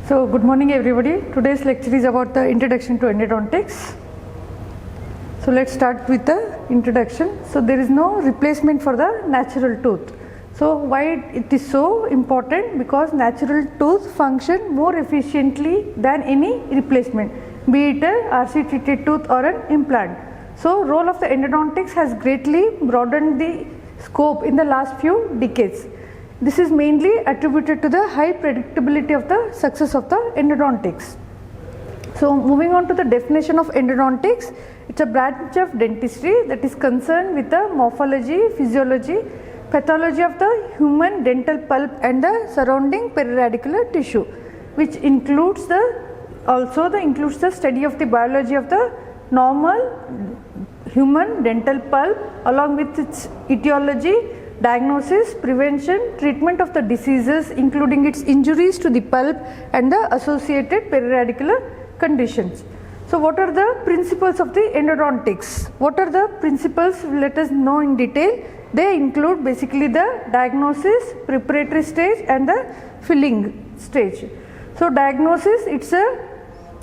So, good morning everybody. Today's lecture is about the introduction to endodontics. So, let's start with the introduction. So, there is no replacement for the natural tooth. So, why it is so important? Because natural tooth function more efficiently than any replacement, be it a RC treated tooth or an implant. So, role of the endodontics has greatly broadened the scope in the last few decades. This is mainly attributed to the high predictability of the success of the endodontics. So, moving on to the definition of endodontics, it is a branch of dentistry that is concerned with the morphology, physiology, pathology of the human dental pulp and the surrounding periradicular tissue, which includes includes the study of the biology of the normal human dental pulp along with its etiology, diagnosis, prevention, treatment of the diseases including its injuries to the pulp and the associated periradicular conditions. So, what are the principles of the endodontics? What are the principles? Let us know in detail. They include basically the diagnosis, preparatory stage and the filling stage. So, diagnosis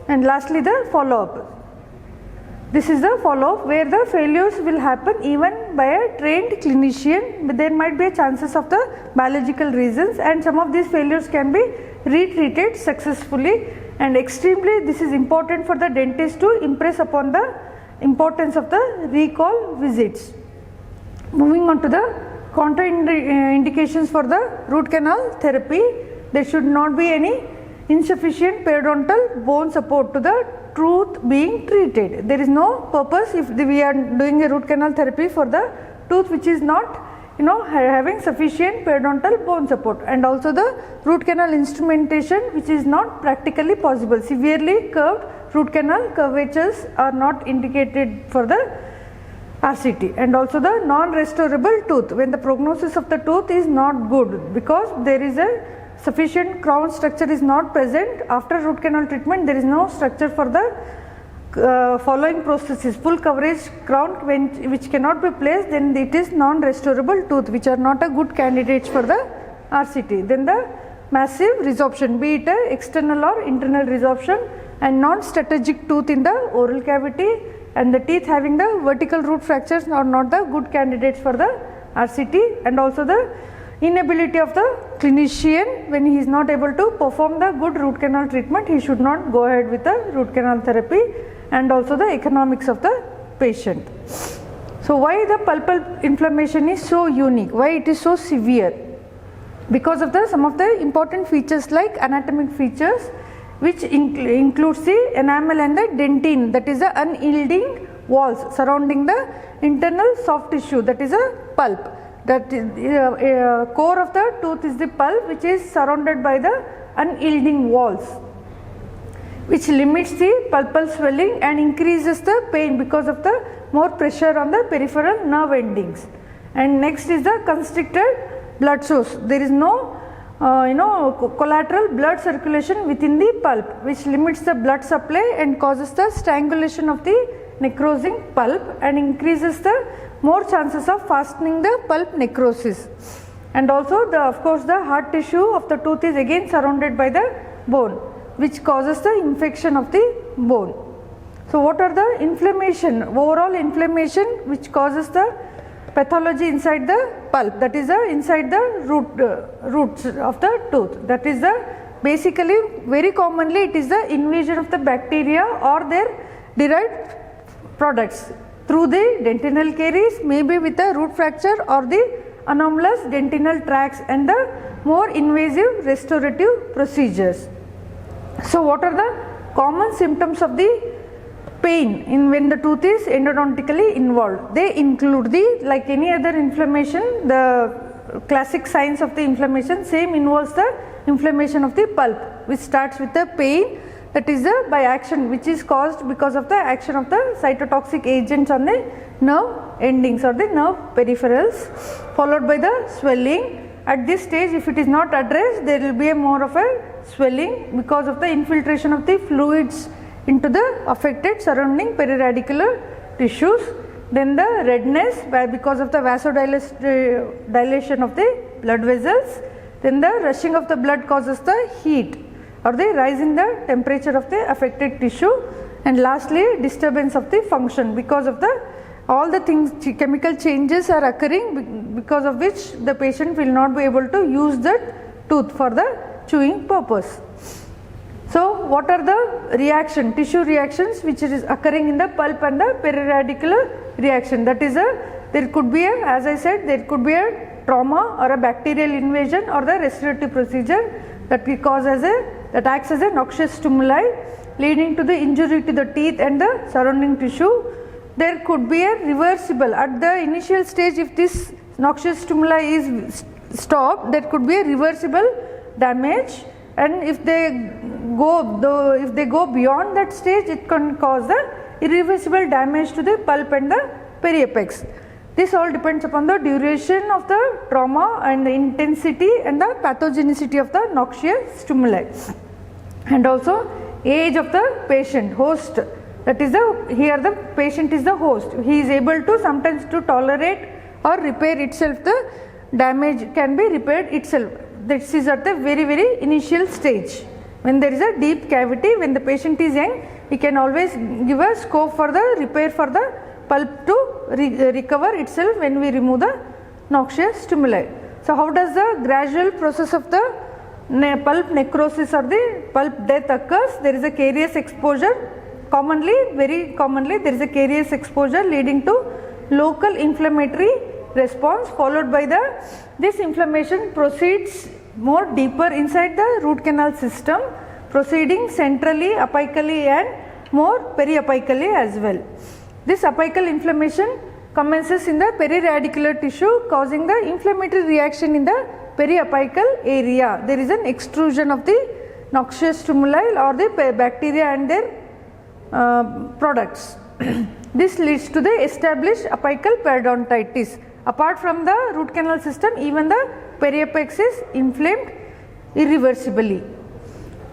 and lastly the follow-up. This is the follow-up where the failures will happen even by a trained clinician, but there might be chances of the biological reasons, and some of these failures can be retreated successfully, and extremely this is important for the dentist to impress upon the importance of the recall visits. Moving on to the contraindications for the root canal therapy, there should not be any insufficient periodontal bone support to the tooth being treated. There is no purpose if we are doing a root canal therapy for the tooth which is not having sufficient periodontal bone support, and also the root canal instrumentation which is not practically possible. Severely curved root canal curvatures are not indicated for the RCT, and also the non-restorable tooth when the prognosis of the tooth is not good because there is a sufficient crown structure is not present. After root canal treatment there is no structure for the following prosthesis, full coverage crown which cannot be placed, then it is non-restorable tooth which are not a good candidates for the RCT. Then the massive resorption, be it a external or internal resorption, and non-strategic tooth in the oral cavity, and the teeth having the vertical root fractures are not the good candidates for the RCT, and also the inability of the clinician when he is not able to perform the good root canal treatment, he should not go ahead with the root canal therapy, and also the economics of the patient. So, why the pulpal inflammation is so unique, why it is so severe? Because of some of the important features like anatomic features which includes the enamel and the dentine, that is the unyielding walls surrounding the internal soft tissue, that is a pulp. That core of the tooth is the pulp which is surrounded by the unyielding walls, which limits the pulpal swelling and increases the pain because of the more pressure on the peripheral nerve endings. And next is the constricted blood source. There is no collateral blood circulation within the pulp, which limits the blood supply and causes the strangulation of the necrosing pulp and increases the more chances of fastening the pulp necrosis. And also of course the hard tissue of the tooth is again surrounded by the bone, which causes the infection of the bone. So, what are the inflammation, overall inflammation which causes the pathology inside the pulp, that is inside the roots of the tooth, that is basically very commonly it is the invasion of the bacteria or their derived products through the dentinal caries, maybe with a root fracture or the anomalous dentinal tracts and the more invasive restorative procedures. So, what are the common symptoms of the pain when the tooth is endodontically involved? They include like any other inflammation, the classic signs of the inflammation same involves the inflammation of the pulp, which starts with the pain, that is by action which is caused because of the action of the cytotoxic agents on the nerve endings or the nerve peripherals, followed by the swelling. At this stage, if it is not addressed, there will be more of a swelling because of the infiltration of the fluids into the affected surrounding periradicular tissues. Then the redness because of the vasodilation of the blood vessels. Then the rushing of the blood causes the heat, or the rise in the temperature of the affected tissue, and lastly disturbance of the function because of the all the things chemical changes are occurring because of which the patient will not be able to use that tooth for the chewing purpose. So what are the tissue reactions which is occurring in the pulp and the periradicular reaction? That is there could be as I said, there could be a trauma or a bacterial invasion or the restorative procedure that that acts as a noxious stimuli leading to the injury to the teeth and the surrounding tissue. There could be a reversible at the initial stage. If this noxious stimuli is stopped, there could be a reversible damage, and if they go beyond that stage, it can cause the irreversible damage to the pulp and the periapex. This all depends upon the duration of the trauma and the intensity and the pathogenicity of the noxious stimuli, and also age of the patient, host. That is here the patient is the host. He is able to sometimes to tolerate or repair itself. The damage can be repaired itself. This is at the very initial stage. When there is a deep cavity, when the patient is young, he can always give a scope for the repair for the pulp to recover itself when we remove the noxious stimuli. So how does the gradual process of the pulp necrosis or the pulp death occurs? There is a carious exposure. Very commonly there is a carious exposure leading to local inflammatory response, followed by this inflammation proceeds more deeper inside the root canal system, proceeding centrally, apically and more periapically as well. This apical inflammation commences in the periradicular tissue, causing the inflammatory reaction in the periapical area. There is an extrusion of the noxious stimuli or the bacteria and their products. This leads to the established apical periodontitis. Apart from the root canal system, even the periapex is inflamed irreversibly.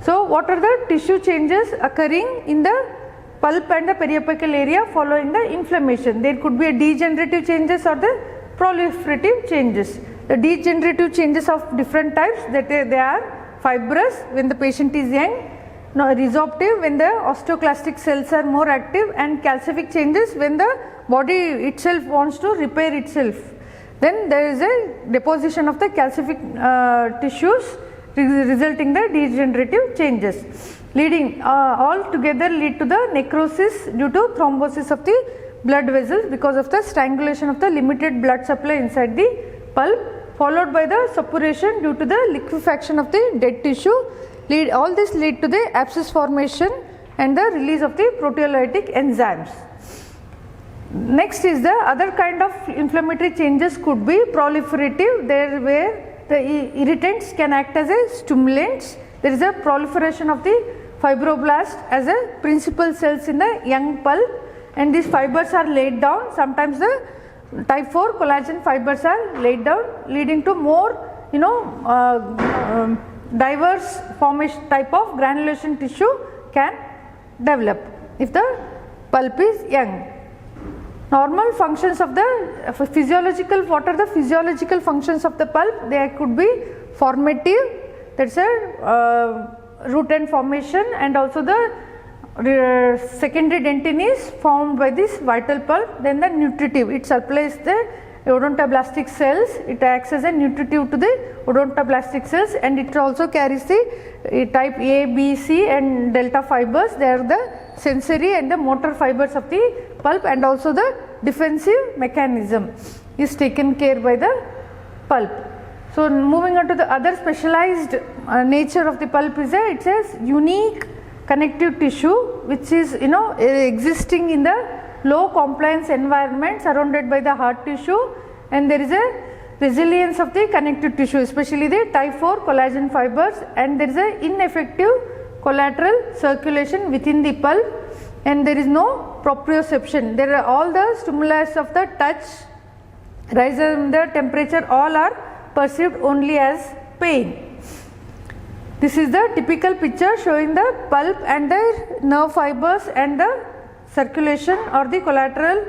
So what are the tissue changes occurring in the pulp and the periapical area following the inflammation? There could be a degenerative changes or the proliferative changes. The degenerative changes of different types, that they are fibrous when the patient is young, resorptive when the osteoclastic cells are more active, and calcific changes when the body itself wants to repair itself. Then there is a deposition of the calcific tissues resulting the degenerative changes, leading all together lead to the necrosis due to thrombosis of the blood vessels because of the strangulation of the limited blood supply inside the pulp, followed by the suppuration due to the liquefaction of the dead tissue. All this lead to the abscess formation and the release of the proteolytic enzymes. Next is the other kind of inflammatory changes could be proliferative, there where the irritants can act as a stimulants. There is a proliferation of the fibroblast as a principal cells in the young pulp, and these fibers are laid down. Sometimes the type 4 collagen fibers are laid down, leading to more diverse formation type of granulation tissue can develop if the pulp is young. Normal functions of the physiological, what are the physiological functions of the pulp? There could be formative, that is a root end formation, and also the secondary dentin is formed by this vital pulp. Then the nutritive, it supplies the odontoblastic cells, it acts as a nutritive to the odontoblastic cells, and it also carries the type A, B, C and delta fibers. They are the sensory and the motor fibers of the pulp, and also the defensive mechanism is taken care by the pulp. So moving on to the other specialized nature of the pulp is it's a unique connective tissue which is existing in the low compliance environment surrounded by the hard tissue, and there is a resilience of the connective tissue, especially the type 4 collagen fibers, and there is a ineffective collateral circulation within the pulp, and there is no proprioception. There are all the stimuli of the touch, rise in the temperature, all are perceived only as pain. This is the typical picture showing the pulp and the nerve fibers and the circulation or the collateral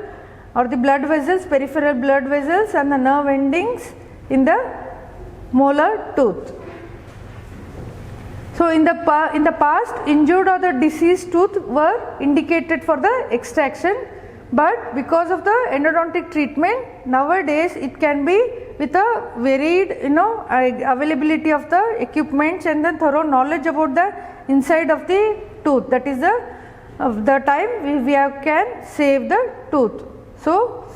or the blood vessels, peripheral blood vessels and the nerve endings in the molar tooth. So So in the past, injured or the diseased tooth were indicated for the extraction, but because of the endodontic treatment, nowadays it can be with a varied availability of the equipments and the thorough knowledge about the inside of the tooth. That is the time we can save the tooth. So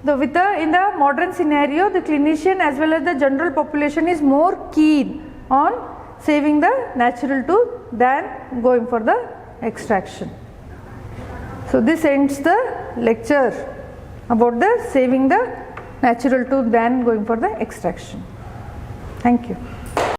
in the modern scenario, the clinician as well as the general population is more keen on saving the natural tooth than going for the extraction. So this ends the lecture about the saving the natural tooth than going for the extraction. Thank you.